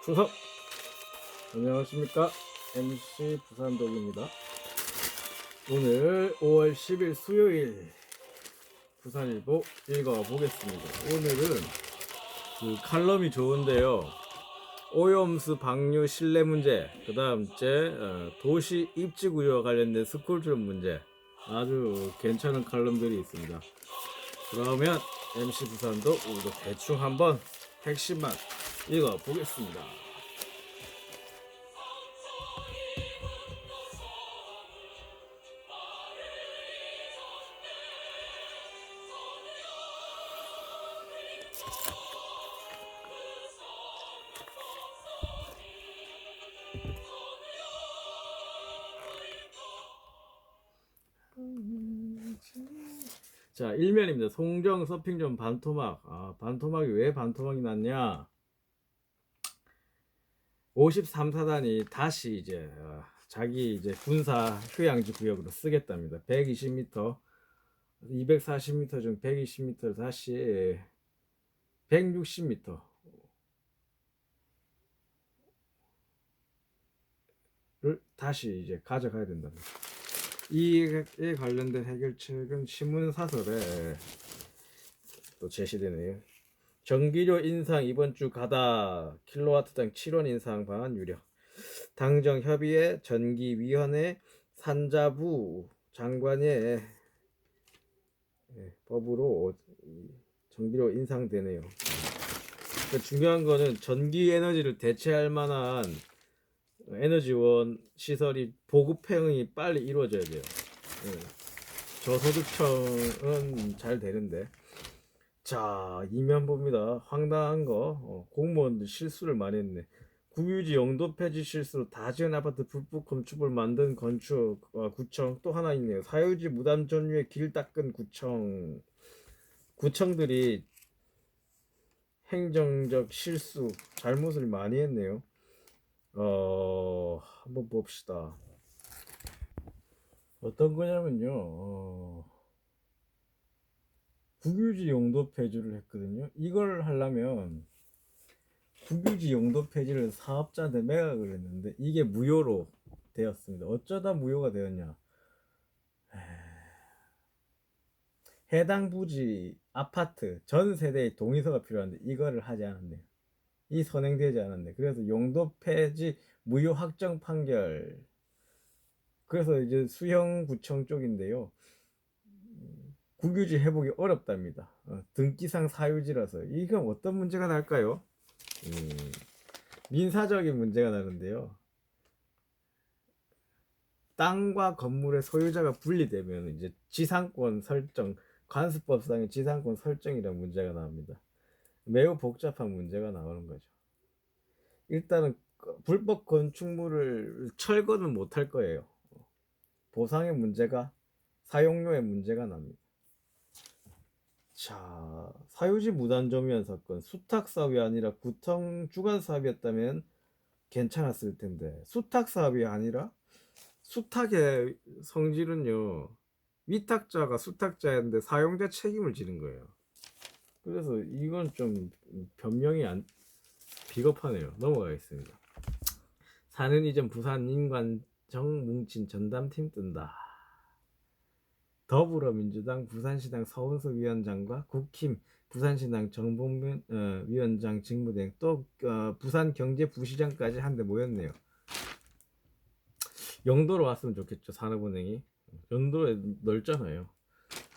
추석! 안녕하십니까, MC 부산독입니다. 오늘 5월 10일 수요일 부산일보 읽어보겠습니다. 오늘은 그 칼럼이 좋은데요, 오염수 방류 실내 문제, 그 다음째 도시 입지구역과 관련된 스쿨트럭 문제, 아주 괜찮은 칼럼들이 있습니다. 그러면 MC 부산독 오늘도 대충 한번 핵심만 읽어보겠습니다. 자, 1면입니다. 송정 서핑존 반토막. 반토막이 왜 반토막이 났냐? 53사단이 다시 이제 자기 이제 군사 휴양지 구역으로 쓰겠답니다. 120m, 240m 중 120m를 다시 160m를 다시 이제 가져가야 된답니다. 이에 관련된 해결책은 신문사설에 또 제시되네요. 전기료 인상 이번 주 가다, 킬로와트당 7원 인상 방안 유력. 당정 협의회 전기위원회 산자부 장관의 법으로 전기료 인상되네요. 그러니까 중요한 거는 전기 에너지를 대체할 만한 에너지원 시설이 보급형이 빨리 이루어져야 돼요. 저소득층은 잘 되는데. 자, 이면 봅니다. 황당한 거, 공무원들 실수를 많이 했네. 국유지 용도 폐지 실수로 다 지은 아파트 불법 건축을 만든 건축 구청 또 하나 있네요. 사유지 무단 점유에 길 닦은 구청. 구청들이 행정적 실수, 잘못을 많이 했네요. 한번 봅시다. 어떤 거냐면요, 국유지 용도 폐지를 했거든요. 이걸 하려면 국유지 용도 폐지를 사업자한테 매각을 했는데 이게 무효로 되었습니다. 어쩌다 무효가 되었냐? 해당 부지 아파트 전 세대의 동의서가 필요한데 이거를 하지 않았네요. 이 선행되지 않았네. 그래서 용도 폐지 무효 확정 판결. 그래서 이제 수형구청 쪽인데요, 국유지 회복이 어렵답니다. 등기상 사유지라서. 이건 어떤 문제가 날까요? 민사적인 문제가 나는데요, 땅과 건물의 소유자가 분리되면 이제 지상권 설정, 관습법상의 지상권 설정이라는 문제가 나옵니다. 매우 복잡한 문제가 나오는 거죠. 일단은 불법 건축물을 철거는 못할 거예요. 보상의 문제가, 사용료의 문제가 납니다. 자, 사유지 무단점유한 사건, 수탁 사업이 아니라 구청 주관 사업이었다면 괜찮았을 텐데, 수탁 사업이 아니라, 수탁의 성질은요, 위탁자가 수탁자인데 사용자 책임을 지는 거예요. 그래서 이건 좀 변명이 비겁하네요. 넘어가겠습니다. 사는 이전 부산 인관정 뭉친 전담팀 뜬다. 더불어민주당 부산시당 서은석 위원장과 국힘 부산시당 정봉면 위원장 직무대행, 또 부산경제부시장까지 한데 모였네요. 영도로 왔으면 좋겠죠. 산업은행이 영도에 넓잖아요.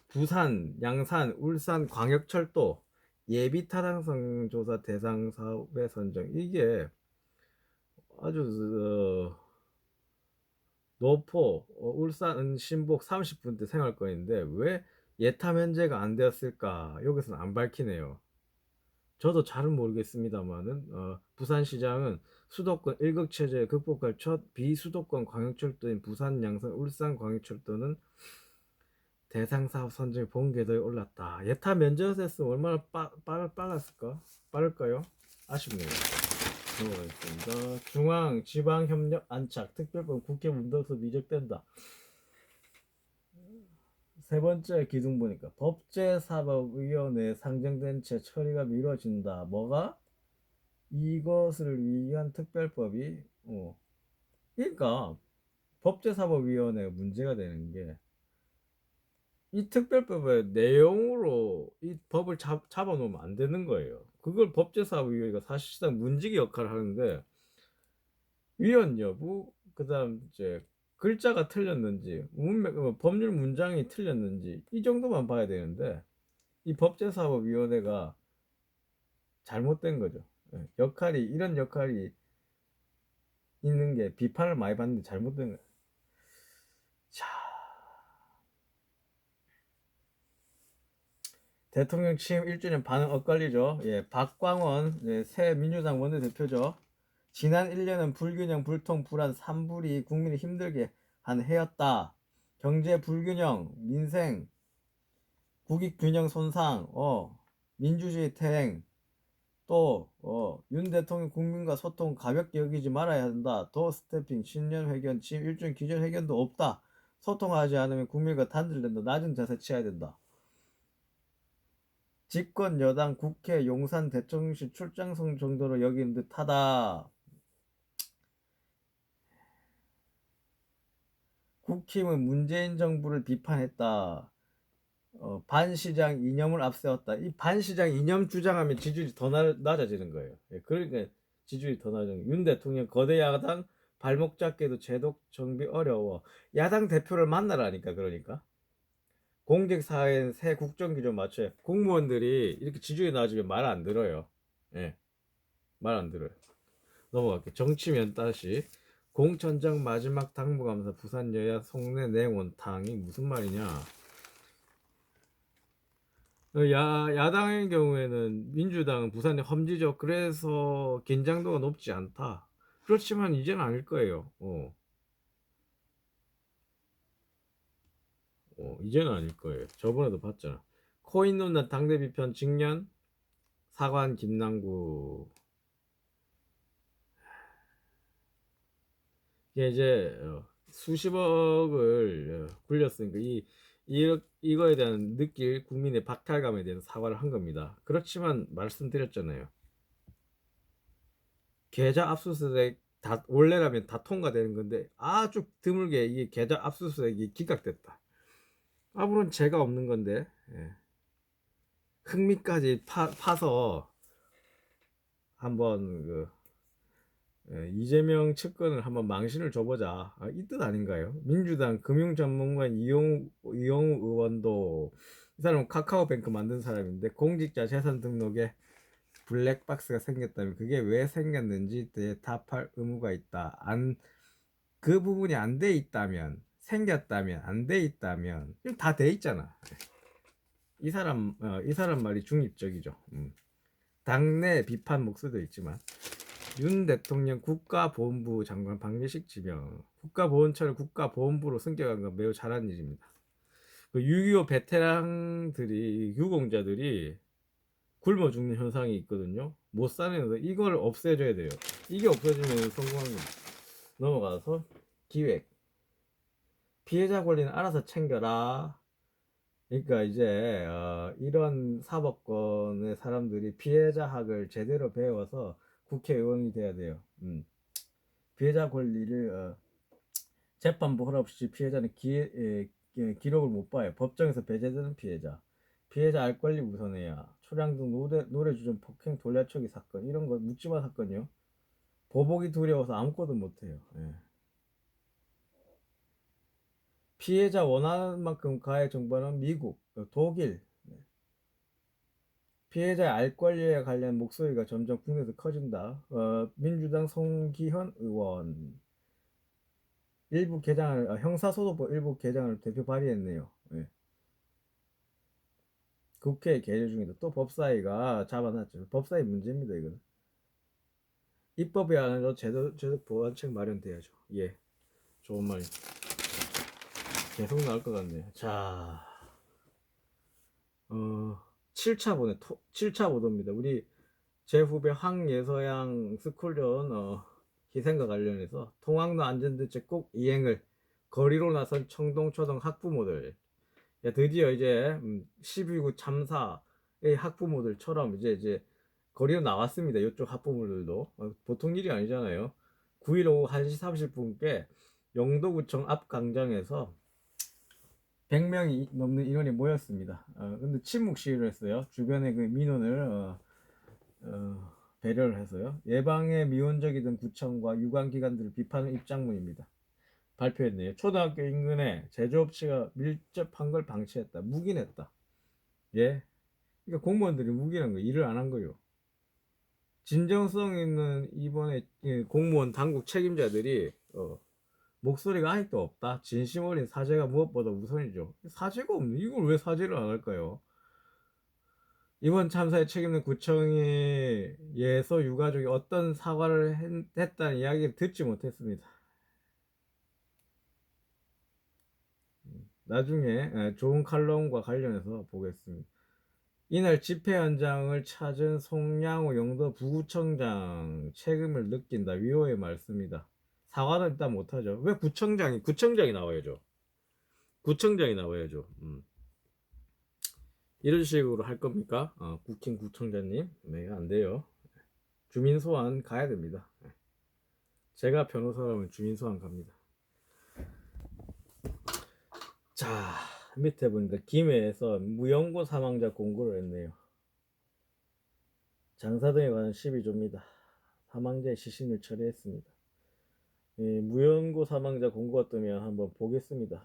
부산, 양산, 울산 광역철도 예비 타당성 조사 대상 사업의 선정, 이게 아주 노포, 울산, 신복 30분대 생활권인데 왜 예타 면제가 안 되었을까? 여기서는 안 밝히네요. 저도 잘은 모르겠습니다만은 부산시장은 수도권 일극체제 극복할 첫 비수도권 광역철도인 부산, 양산, 울산 광역철도는 대상 사업 선정 본궤도에 올랐다. 예타 면제가 됐으면 얼마나 빠를까요? 아쉽네요. 넘어가겠습니다. 중앙 지방협력 안착 특별법 국회 문턱서 미적된다. 세 번째 기둥 보니까 법제사법위원회 상정된 채 처리가 미뤄진다. 뭐가? 이것을 위한 특별법이 그러니까 법제사법위원회가 문제가 되는 게 이 특별법의 내용으로 이 법을 잡아놓으면 안 되는 거예요. 그걸 법제사법위원회가 사실상 문지기 역할을 하는데 위헌 여부, 그다음 이제 글자가 틀렸는지, 법률 문장이 틀렸는지 이 정도만 봐야 되는데 이 법제사법위원회가 잘못된 거죠. 예, 이런 역할이 있는 게 비판을 많이 받는데 잘못된 거예요. 자, 대통령 취임 1주년 반응 엇갈리죠. 예, 박광원, 새 민주당 원내대표죠. 지난 1년은 불균형, 불통, 불안, 산불이 국민을 힘들게 한 해였다. 경제 불균형, 민생, 국익균형 손상, 민주주의 퇴행, 또, 윤 대통령 국민과 소통 가볍게 여기지 말아야 한다. 더 스태핑, 신년 회견, 취임 1주년 기존 회견도 없다. 소통하지 않으면 국민과 단절된다. 낮은 자세 취해야 된다. 집권 여당 국회 용산 대통령실 출장성 정도로 여기는 듯하다. 국힘은 문재인 정부를 비판했다. 반시장 이념을 앞세웠다. 이 반시장 이념 주장하면 지지율이 더 낮아지는 거예요. 예, 그러니까 지지율이 더 낮아지는 거예요. 윤 대통령 거대 야당 발목 잡기도 제도 정비 어려워. 야당 대표를 만나라니까. 그러니까 공직사회엔 새 국정기준 맞춰요. 공무원들이 이렇게 지지율이 낮으면 말 안 들어요. 예, 말 안 들어요. 넘어갈게요. 정치면 다시 공천장 마지막 당무감사 부산 여야 속내 내원탕이 무슨 말이냐. 야당의 경우에는 민주당은 부산이 험지죠. 그래서 긴장도가 높지 않다. 그렇지만 이제는 아닐 거예요. 이제는 아닐 거예요. 저번에도 봤잖아. 코인 논란 당대비 편 직년 사관 김남구. 이게 이제 수십억을 굴렸으니까 이거에 대한 느낄 국민의 박탈감에 대한 사과를 한 겁니다. 그렇지만 말씀드렸잖아요. 계좌 압수수색 원래라면 다 통과되는 건데 아주 드물게 이게 계좌 압수수색이 기각됐다. 아무런 죄가 없는 건데 흥미까지 파서 한번 이재명 측근을 한번 망신을 줘보자, 이 뜻 아닌가요? 민주당 금융전문가인 이용우 의원도 이 사람은 카카오뱅크 만든 사람인데 공직자 재산 등록에 블랙박스가 생겼다면 그게 왜 생겼는지 대답할 의무가 있다. 그 부분이 안 돼 있다면, 생겼다면, 안 돼 있다면 다 돼 있잖아. 이 사람 말이 중립적이죠. 당내 비판 목소리도 있지만 윤 대통령 국가보훈부 장관 박예식 지명, 국가보훈처를 국가보훈부로 승격한 건 매우 잘한 일입니다. 6.25 베테랑들이, 유공자들이 굶어 죽는 현상이 있거든요. 못 사는, 이걸 없애줘야 돼요. 이게 없어지면 성공합니다. 넘어가서 기획. 피해자 권리는 알아서 챙겨라. 그러니까 이제 이런 사법권의 사람들이 피해자학을 제대로 배워서 국회의원이 돼야 돼요. 피해자 권리를 재판부 허락 없이 피해자는 기록을 못 봐요. 법정에서 배제되는 피해자 알 권리 우선해야. 초량등 노래 주전 폭행 돌려초기 사건, 이런 거 묻지마 사건이요. 보복이 두려워서 아무것도 못해요. 예. 피해자 원하는 만큼 가해 정보는 미국, 독일. 피해자의 알 권리에 관련 목소리가 점점 국내에서 커진다. 민주당 송기현 의원 일부 개정을, 형사소송법 일부 개정을 대표 발의했네요. 예. 국회 계류 중이다. 또 법사위가 잡아놨죠. 법사위 문제입니다. 이거는 입법이 아니라 제도 보완책 마련돼야죠. 예, 좋은 말 계속 나올 것 같네요. 자, 7차 보도입니다. 우리 제 후배 황예서양 스쿨존 희생과 관련해서 통학로 안전대책 꼭 이행을, 거리로 나선 청동초등 학부모들. 드디어 이제 12구 참사의 학부모들처럼 이제 거리로 나왔습니다. 이쪽 합부모들도. 보통 일이 아니잖아요. 9일 오후 1시 30분께 영도구청 앞 광장에서 100명이 넘는 인원이 모였습니다. 근데 침묵 시위를 했어요. 주변의 그 민원을 배려를 해서요. 예방에 미온적이던 구청과 유관기관들을 비판하는 입장문입니다. 발표했네요. 초등학교 인근에 제조업체가 밀접한 걸 방치했다. 묵인했다. 예. 그러니까 공무원들이 묵인한 거예요. 일을 안 한 거예요. 진정성 있는 이번에 공무원 당국 책임자들이 목소리가 아직도 없다. 진심 어린 사죄가 무엇보다 우선이죠. 사죄가 없네. 이걸 왜 사죄를 안 할까요? 이번 참사에 책임있는 구청이 예서 유가족이 어떤 사과를 했다는 이야기를 듣지 못했습니다. 나중에 좋은 칼럼과 관련해서 보겠습니다. 이날 집회 현장을 찾은 송양호 영도 부구청장 책임을 느낀다. 위로의 말씀이다. 사과는 일단 못하죠. 왜 구청장이 나와야죠. 구청장이 나와야죠. 이런 식으로 할 겁니까? 국힘 구청장님? 네, 안 돼요. 주민 소환 가야 됩니다. 제가 변호사라면 주민 소환 갑니다. 자, 밑에 보니까 김해에서 무연고 사망자 공고를 했네요. 장사 등에 관한 12조입니다. 사망자의 시신을 처리했습니다. 무연고 사망자 공고가 뜨면 한번 보겠습니다.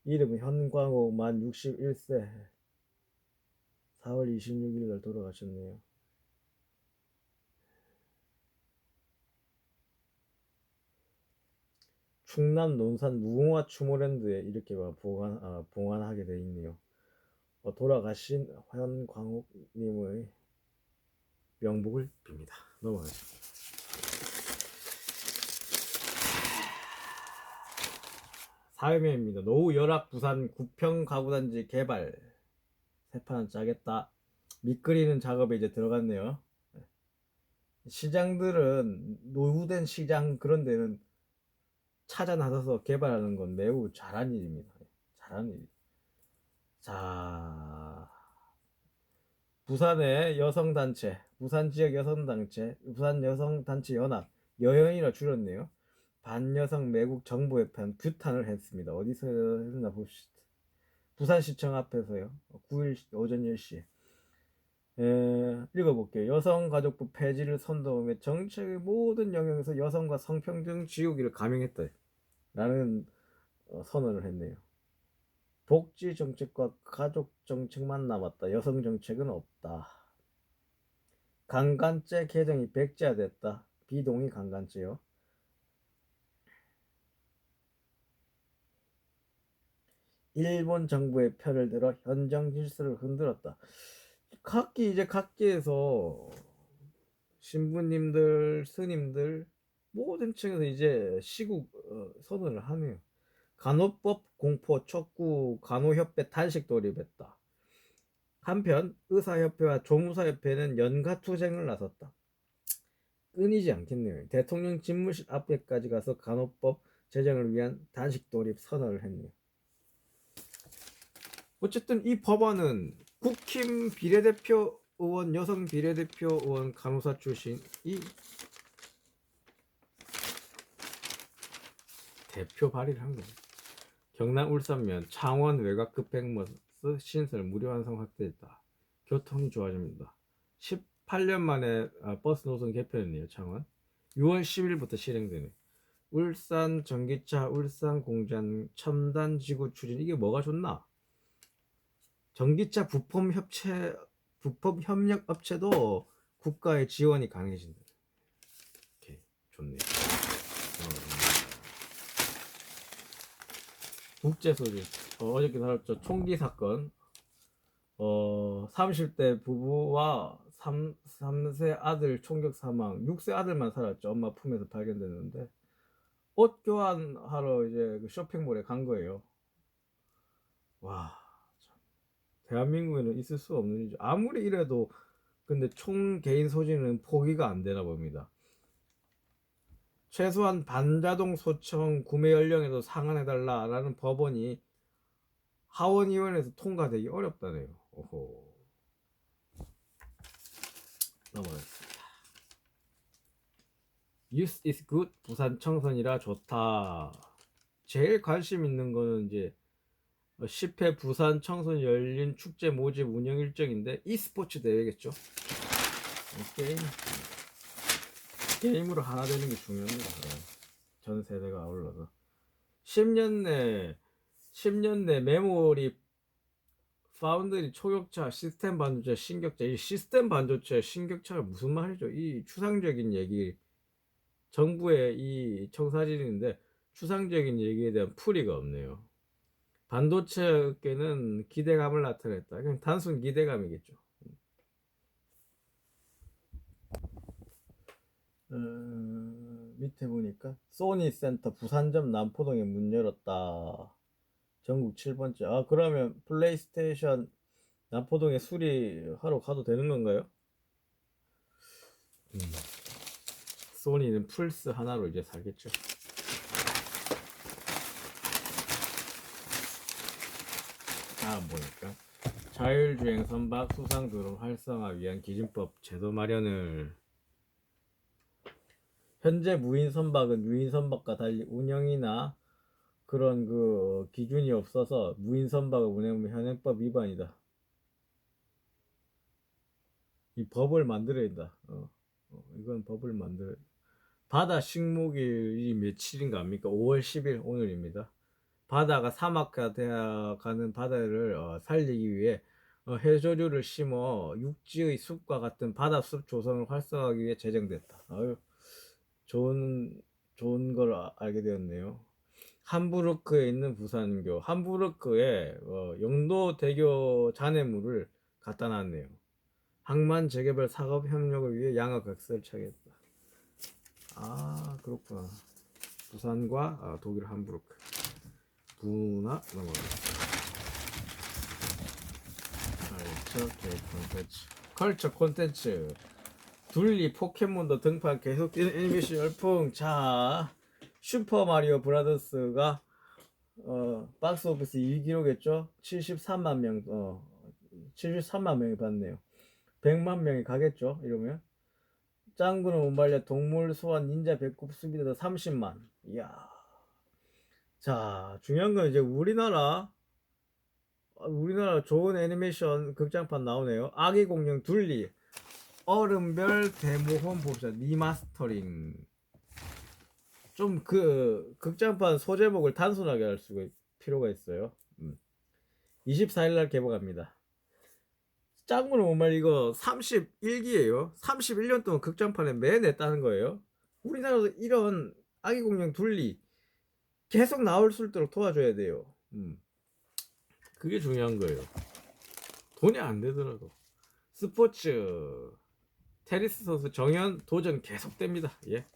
이름은 현광호 만 61세 4월 26일 날 돌아가셨네요. 충남 논산 무궁화 추모랜드에 이렇게 봉안하게 되어 있네요. 돌아가신 현광옥님의 명복을 빕니다. 넘어가죠. 사회면입니다. 노후 열악 부산 구평 가구단지 개발 세판 짜겠다. 밑그리는 작업에 이제 들어갔네요. 시장들은 노후된 시장 그런 데는 찾아 나서서 개발하는 건 매우 잘한 일입니다. 잘한 일. 자, 부산의 여성단체, 부산 지역 여성단체, 부산 여성단체 연합, 여연이라 줄였네요. 반여성 매국 정보협회 규탄을 했습니다. 어디서 했나 봅시다. 부산시청 앞에서요. 9일 오전 10시. 읽어볼게요. 여성가족부 폐지를 선동하며 정책의 모든 영역에서 여성과 성평등 지우기를 감행했다. 라는 선언을 했네요. 복지 정책과 가족 정책만 남았다. 여성 정책은 없다. 강간죄 개정이 백지화됐다. 비동의 강간죄요. 일본 정부의 편을 들어 현정 질서를 흔들었다. 각기에서 신부님들, 스님들 모든 층에서 이제 시국 선언을 하네요. 간호법 공포 촉구 간호협회 단식 돌입했다. 한편 의사협회와 조무사협회는 연가투쟁을 나섰다. 끊이지 않겠네요. 대통령 집무실 앞에까지 가서 간호법 제정을 위한 단식 돌입 선언을 했네요. 어쨌든 이 법안은 국힘 비례대표 의원, 여성 비례대표 의원 간호사 출신이 대표 발의를 한 거예요. 경남 울산면 창원 외곽 급행버스 신설 무료 환승 확대했다. 교통이 좋아집니다. 18년 만에 버스 노선 개편했네요. 창원 6월 10일부터 실행되네. 울산 전기차 울산 공장 첨단 지구 추진. 이게 뭐가 좋나? 전기차 부품 협력 업체도 국가의 지원이 강해진다. 오케이, 좋네요. 국제소식. 어저께 다뤘죠. 총기 사건. 30대 부부와 3세 아들 총격 사망. 6세 아들만 살았죠. 엄마 품에서 발견됐는데 옷 교환하러 이제 그 쇼핑몰에 간 거예요. 와, 참. 대한민국에는 있을 수 없는 일이죠. 아무리 이래도 근데 총 개인 소지는 포기가 안 되나 봅니다. 최소한 반자동 소총 구매 연령에도 상한해달라라는 법원이 하원의원에서 통과되기 어렵다네요. 오호. Youth is good. 부산 청선이라 좋다. 제일 관심 있는 거는 이제 10회 부산 청선 열린 축제 모집 운영 일정인데 e스포츠 대회겠죠. 게임으로 하나 되는 게 중요합니다. 전 세대가 아울러서 10년 내 메모리 파운드리 초격차 시스템 반도체 신격차. 이 시스템 반도체 신격차가 무슨 말이죠? 이 추상적인 얘기, 정부의 이 청사진인데 추상적인 얘기에 대한 풀이가 없네요. 반도체 업계는 기대감을 나타냈다. 그냥 단순 기대감이겠죠. 밑에 보니까 소니 센터 부산점 남포동에 문 열었다. 전국 7번째. 아, 그러면 플레이스테이션 남포동에 수리하러 가도 되는 건가요? 소니는 플스 하나로 이제 살겠죠. 보니까 자율주행 선박 수상 드론 활성화 위한 기준법 제도 마련을. 현재 무인 선박은 유인 선박과 달리 운영이나 그런 그 기준이 없어서 무인 선박을 운행하면 현행법 위반이다. 이 법을 만들어야 된다. 이건 법을 만들어. 바다 식목일이 며칠인가 합니까? 5월 10일 오늘입니다. 바다가 사막화 가는 바다를 살리기 위해 해조류를 심어 육지의 숲과 같은 바다숲 조성을 활성화하기 위해 제정됐다. 아유, 좋은 걸 알게 되었네요. 함부르크에 있는 부산교. 함부르크에 영도대교 잔해물을 갖다 놨네요. 항만 재개발 사업 협력을 위해 양화각서를 차겠다. 아, 그렇구나. 부산과 독일 함부르크. 부나 넘어가겠습니다. 컬처 콘텐츠. 둘리 포켓몬도 등판 계속되는 애니메이션 열풍. 자, 슈퍼마리오 브라더스가 박스오피스 2기록했죠. 73만 명, 73만 명이 봤네요. 100만 명이 가겠죠, 이러면. 짱구는 운발려 동물 소환 닌자 배꼽 수비대도 30만. 이야. 자, 중요한 건 이제 우리나라 좋은 애니메이션 극장판 나오네요. 아기 공룡 둘리 얼음별 대모험 봅시다. 리마스터링. 좀 그 극장판 소제목을 단순하게 할 수가 필요가 있어요. 24일날 개봉합니다. 짱구는 정말 이거 31기예요. 31년 동안 극장판에 매일 냈다는 거예요. 우리나라도 이런 아기 공룡 둘리 계속 나올 수 있도록 도와줘야 돼요. 그게 중요한 거예요. 돈이 안 되더라도. 스포츠 테니스 선수 정현 도전 계속됩니다. 예,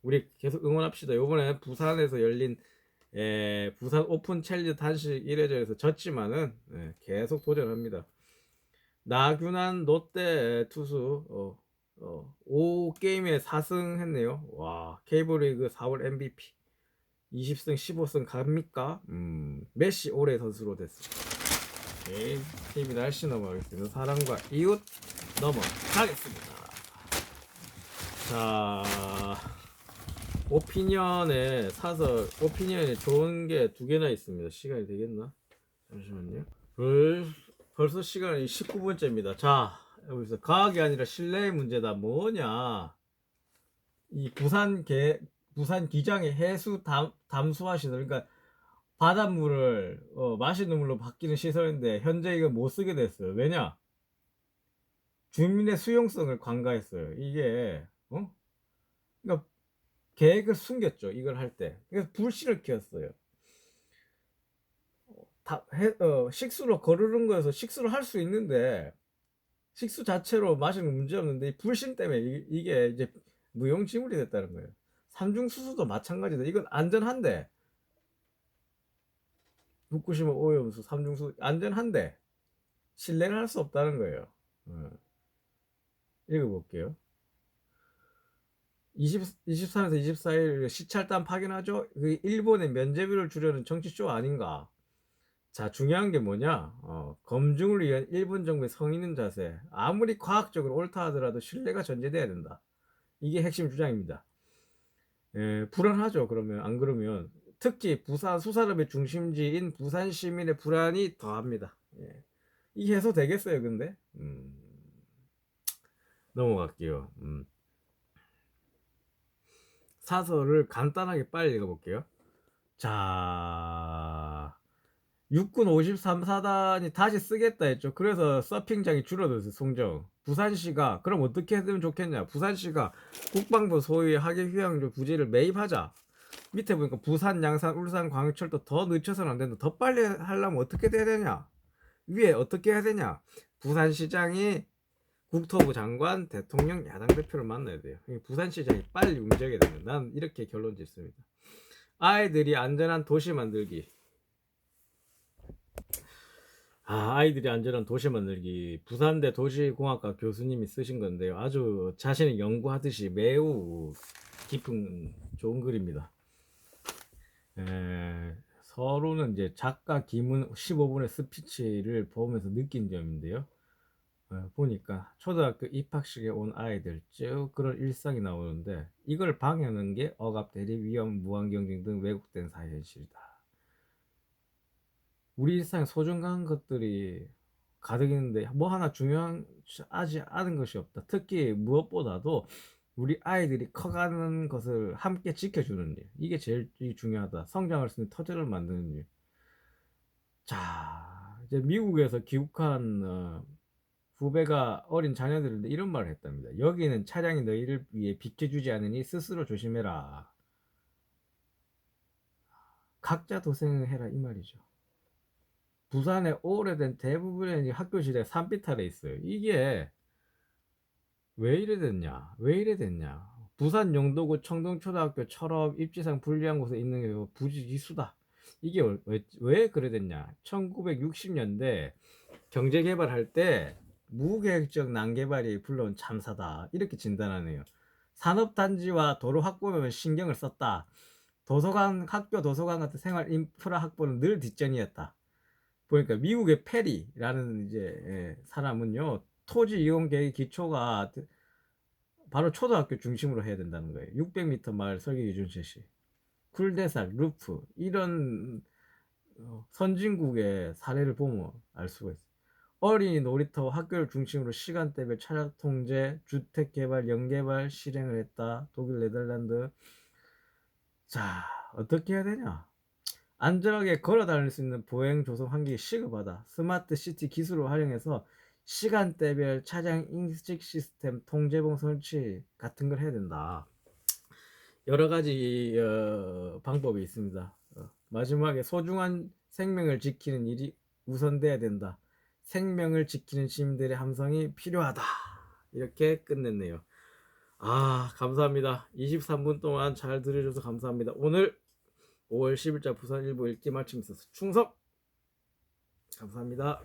우리 계속 응원합시다. 요번에 부산에서 열린 부산 오픈 챌린지 단식 1회전에서 졌지만은 계속 도전합니다. 나균환 롯데 투수 5게임에 4승 했네요. 와, K리그 4월 MVP 20승 15승 갑니까? 메시 올해 선수로 됐습니다. 오케이, TV 날씨 넘어가겠습니다. 사랑과 이웃 넘어가겠습니다. 자, 오피니언에 사설, 오피니언에 좋은 게 2개나 있습니다. 시간이 되겠나? 잠시만요. 벌써 시간이 19분째입니다. 자, 여기서 과학이 아니라 신뢰의 문제다. 뭐냐? 이 부산 기장의 해수 담수화 시설, 그러니까 바닷물을 마시는 물로 바뀌는 시설인데 현재 이거 못 쓰게 됐어요. 왜냐? 주민의 수용성을 관가했어요. 이게 그러니까 계획을 숨겼죠. 이걸 할 때. 그래서 불씨를 키웠어요. 식수로 거르는 거여서 식수를 할 수 있는데 식수 자체로 마시는 문제 없는데 불신 때문에 이게 이제 무용지물이 됐다는 거예요. 삼중수수도 마찬가지다. 이건 안전한데 후쿠시마 오염수 삼중수 안전한데 신뢰를 할 수 없다는 거예요. 읽어볼게요. 23에서 24일 시찰단 파견하죠. 일본의 면제비를 주려는 정치쇼 아닌가. 자, 중요한 게 뭐냐? 검증을 위한 일본 정부의 성의 있는 자세. 아무리 과학적으로 옳다 하더라도 신뢰가 전제돼야 된다. 이게 핵심 주장입니다. 예, 불안하죠. 그러면 안 그러면 특히 부산 수산업의 중심지인 부산 시민의 불안이 더합니다. 예. 이게 해소되겠어요, 근데? 넘어갈게요. 사설을 간단하게 빨리 읽어볼게요. 자, 육군 53사단이 다시 쓰겠다 했죠. 그래서 서핑장이 줄어들었어요, 송정. 부산시가 그럼 어떻게 해야 되면 좋겠냐. 부산시가 국방부 소유의 하계휴양지 부지를 매입하자. 밑에 보니까 부산, 양산, 울산, 광역철도 더 늦춰서는 안 된다. 더 빨리 하려면 어떻게 돼야 되냐. 위에 어떻게 해야 되냐. 부산시장이 국토부 장관, 대통령, 야당 대표를 만나야 돼요. 부산시장이 빨리 움직여야 됩니다. 난 이렇게 결론 짓습니다. 아이들이 안전한 도시 만들기. 아이들이 안전한 도시 만들기. 부산대 도시공학과 교수님이 쓰신 건데요. 아주 자신이 연구하듯이 매우 깊은 좋은 글입니다. 서로는 이제 작가 기문 15분의 스피치를 보면서 느낀 점인데요. 보니까 초등학교 입학식에 온 아이들 쭉 그런 일상이 나오는데 이걸 방해하는 게 억압, 대립, 위험, 무한 경쟁 등 왜곡된 사회 현실이다. 우리 일상에 소중한 것들이 가득 있는데 뭐 하나 중요하지 않은 것이 없다. 특히 무엇보다도 우리 아이들이 커가는 것을 함께 지켜주는 일. 이게 제일 중요하다. 성장할 수 있는 터전을 만드는 일. 자, 이제 미국에서 귀국한 후배가 어린 자녀들인데 이런 말을 했답니다. 여기는 차량이 너희를 위해 비켜주지 않으니 스스로 조심해라. 각자 도생을 해라 이 말이죠. 부산의 오래된 대부분의 학교실에 산비탈에 있어요. 이게 왜 이래 됐냐? 왜 이래 됐냐? 부산 영도구 청동초등학교처럼 입지상 불리한 곳에 있는 게 부지기수다. 이게 왜 그래 됐냐? 1960년대 경제개발할 때 무계획적 난개발이 불러온 참사다. 이렇게 진단하네요. 산업단지와 도로 확보면 신경을 썼다. 도서관, 학교 도서관 같은 생활 인프라 확보는 늘 뒷전이었다. 보니까 미국의 페리라는 이제 사람은요, 토지 이용 계획 기초가 바로 초등학교 중심으로 해야 된다는 거예요. 600m 마을 설계 기준 제시, 쿨대살, 루프 이런 선진국의 사례를 보면 알 수가 있어요. 어린이 놀이터 학교를 중심으로 시간대별 차량 통제, 주택 개발, 연개발 실행을 했다. 독일, 네덜란드. 자, 어떻게 해야 되냐? 안전하게 걸어 다닐 수 있는 보행 조성 환경이 시급하다. 스마트 시티 기술을 활용해서 시간대별 차량 인식 시스템 통제봉 설치 같은 걸 해야 된다. 여러 가지 방법이 있습니다. 마지막에 소중한 생명을 지키는 일이 우선돼야 된다. 생명을 지키는 시민들의 함성이 필요하다. 이렇게 끝냈네요. 감사합니다. 23분 동안 잘 들어줘서 감사합니다. 오늘 5월 10일자 부산일보 읽기 마치면서 충성! 감사합니다.